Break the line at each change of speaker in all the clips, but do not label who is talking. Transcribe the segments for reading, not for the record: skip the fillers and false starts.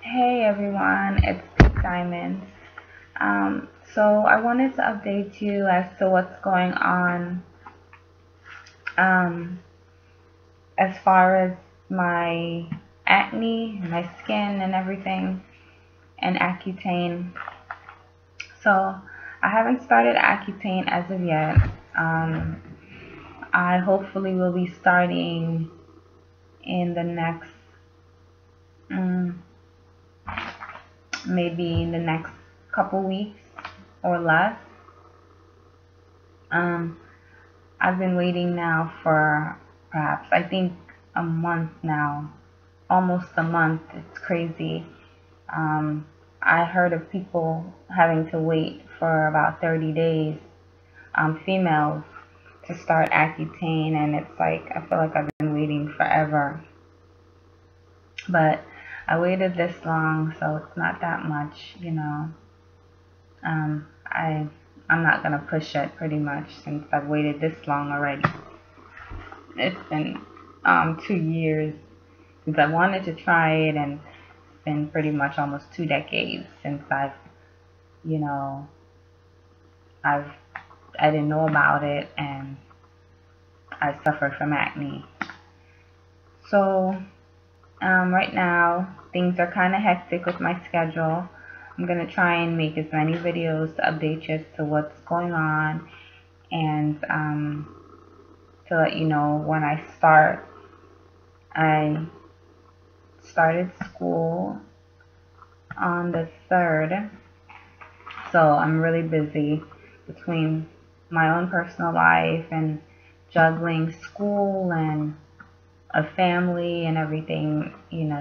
Hey everyone, it's Pink Diamonds. So I wanted to update you as to what's going on um, as far as my acne, my skin, and everything, and Accutane. So I haven't started Accutane as of yet. Um, I hopefully will be starting in the next, mm, maybe in the next couple weeks or less. Um, I've been waiting now for perhaps, I think, a month now. Almost a month. It's crazy. Um, I heard of people having to wait for about 30 days, females, to start Accutane, and it's like, I feel like I've been waiting forever. But I waited this long, so it's not that much. Um, I, I'm not going to push it pretty much since I've waited this long already. It's been 2 years since I wanted to try it, and it's been pretty much almost 2 decades since you know, I've I didn't know about it, and I suffered from acne. So right now things are kind of hectic with my schedule. I'm gonna try and make as many videos to update you as to what's going on, and to let you know when I start. I started school on the 3rd, so I'm really busy between my own personal life and juggling school and a family and everything.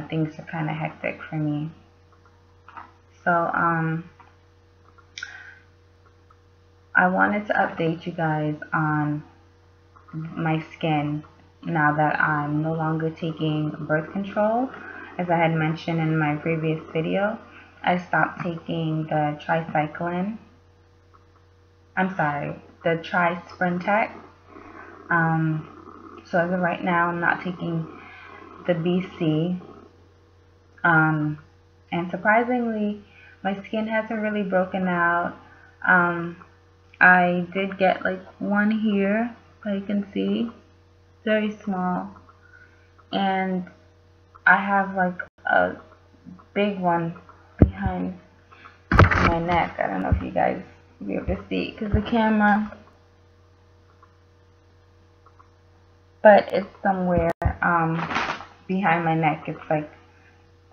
Things are kind of hectic for me. So I wanted to update you guys on my skin now that I'm no longer taking birth control. As I had mentioned in my previous video, I stopped taking the tricycline. I'm sorry, the Tri-Sprintec. So as of right now, I'm not taking the BC. And surprisingly, my skin hasn't really broken out. Um, I did get like one here, but you can see, very small. And I have like a big one behind my neck. I don't know if you guys will be able to see it because the camera, but it's somewhere behind my neck. It's like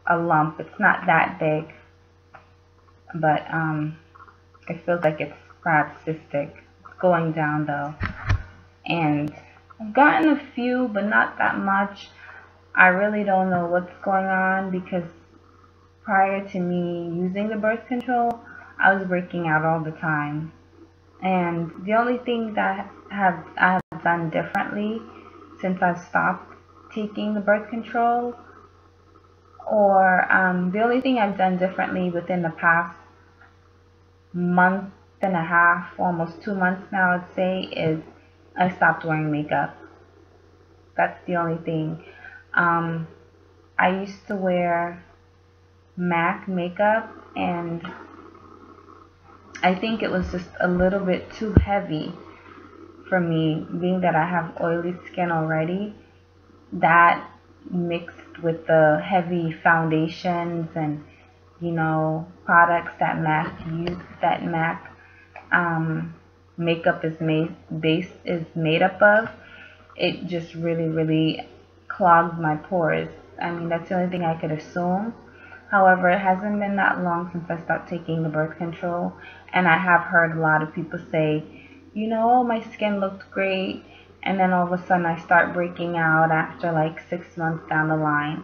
a lump. It's not that big, but it feels like it's perhaps cystic. It's going down though, and I've gotten a few, but not that much. I really don't know what's going on because prior to me using the birth control, I was breaking out all the time. And the only thing that I have done differently since I've stopped taking the birth control, or the only thing I've done differently within the past month and a half, almost 2 months now, I'd say, is I stopped wearing makeup. That's the only thing. I used to wear MAC makeup, and I think it was just a little bit too heavy for me, being that I have oily skin already. That mixed with the heavy foundations and products that MAC makeup is made up of, it just really clogged my pores. I mean, that's the only thing I could assume. However, it hasn't been that long since I stopped taking the birth control, and I have heard a lot of people say, my skin looked great, and then all of a sudden I start breaking out after like 6 months down the line.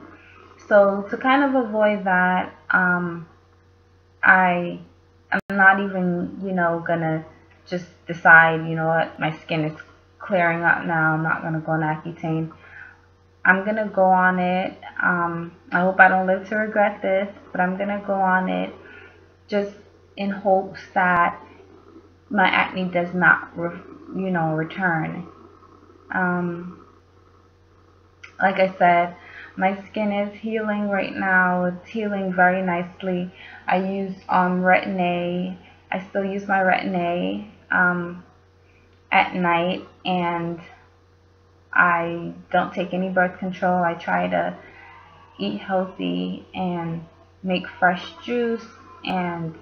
So to kind of avoid that, I am not even, gonna just decide, what, my skin is clearing up now, I'm not gonna go on Accutane. I'm gonna go on it. I hope I don't live to regret this, but I'm gonna go on it just in hopes that my acne does not, return. Like I said, My skin is healing right now. It's healing very nicely. I use Retin-A. I still use my Retin-A at night, and I don't take any birth control. I try to eat healthy and make fresh juice and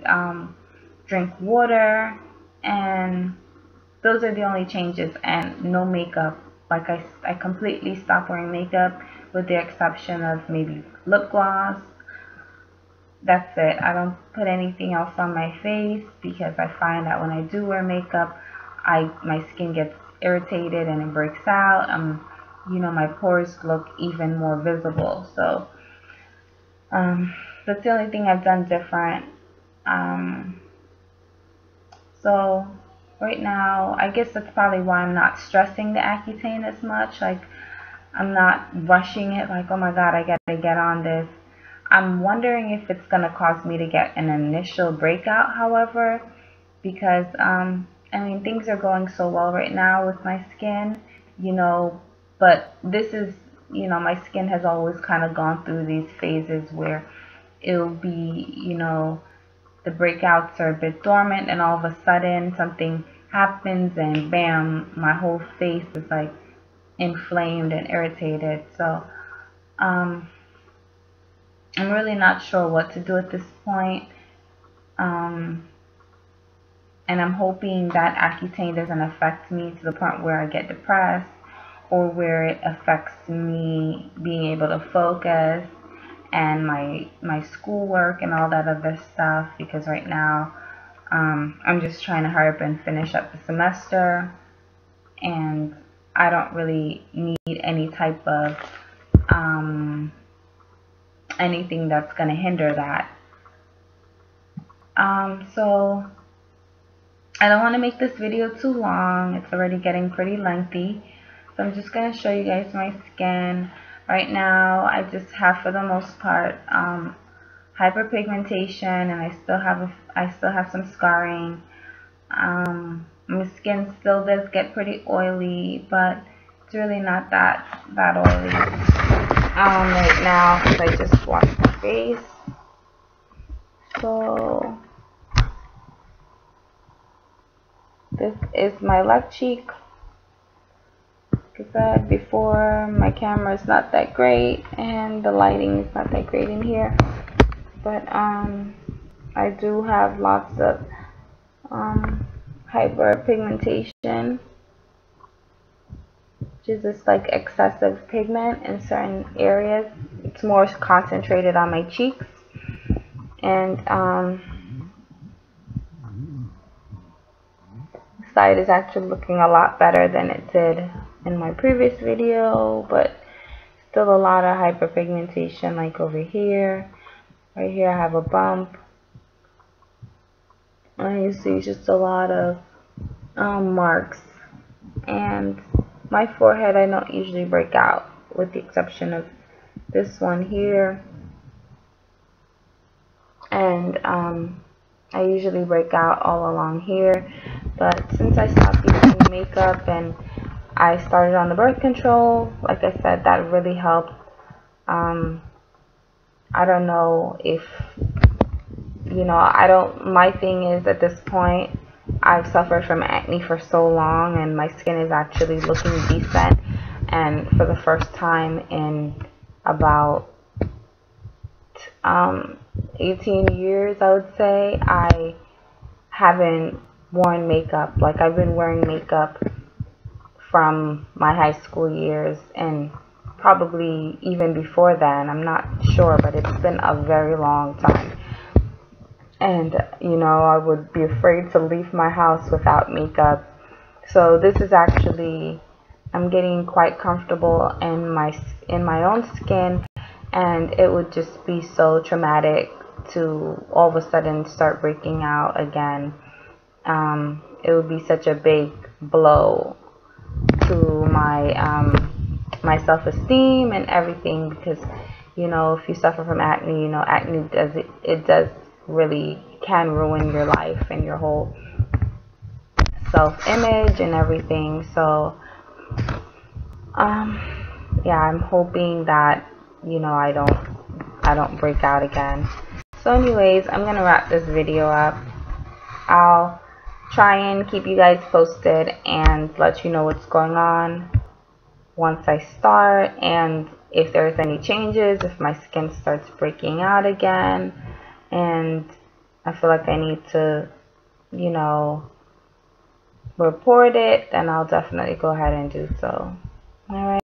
drink water, and those are the only changes, and no makeup. Like I completely stopped wearing makeup with the exception of maybe lip gloss. That's it. I don't put anything else on my face because I find that when I do wear makeup, my skin gets irritated and it breaks out. My pores look even more visible. So that's the only thing I've done different. So right now, I guess that's probably why I'm not stressing the Accutane as much. Like, I'm not rushing it like, oh my god, I gotta get on this. I'm wondering if it's gonna cause me to get an initial breakout, however, because things are going so well right now with my skin, but this is, my skin has always kind of gone through these phases where it'll be, the breakouts are a bit dormant, and all of a sudden something happens and bam, my whole face is like inflamed and irritated. So I'm really not sure what to do at this point. And I'm hoping that Accutane doesn't affect me to the point where I get depressed, or where it affects me being able to focus and my schoolwork and all that other stuff, because right now I'm just trying to hurry up and finish up the semester, and I don't really need any type of anything that's going to hinder that. So I don't want to make this video too long. It's already getting pretty lengthy. So I'm just going to show you guys my skin. Right now, I just have, for the most part, hyperpigmentation, and I still have some scarring. My skin still does get pretty oily, but it's really not that oily right now, because I just washed my face. So this is my left cheek. Like I said before, my camera is not that great and the lighting is not that great in here, but I do have lots of hyperpigmentation, which is just like excessive pigment in certain areas. It's more concentrated on my cheeks, and the side is actually looking a lot better than it did in my previous video, but still a lot of hyperpigmentation. Like over here, right here I have a bump, and you see just a lot of marks. And my forehead, I don't usually break out, with the exception of this one here, and I usually break out all along here. But since I stopped using makeup and I started on the birth control, like I said, that really helped. I don't know if, my thing is, at this point, I've suffered from acne for so long, and my skin is actually looking decent. And for the first time in about 18 years, I would say, I haven't worn makeup. Like, I've been wearing makeup from my high school years, and probably even before then, I'm not sure, but it's been a very long time. And I would be afraid to leave my house without makeup. So this is actually, I'm getting quite comfortable in my own skin, and it would just be so traumatic to all of a sudden start breaking out again. It would be such a big blow to my self-esteem and everything, because if you suffer from acne, acne does really can ruin your life and your whole self-image and everything. So yeah, I'm hoping that you know, I don't break out again. So anyways, I'm gonna wrap this video up. I'll try and keep you guys posted and let you know what's going on once I start, and if there's any changes, if my skin starts breaking out again and I feel like I need to, you know, report it, then I'll definitely go ahead and do so. Alright.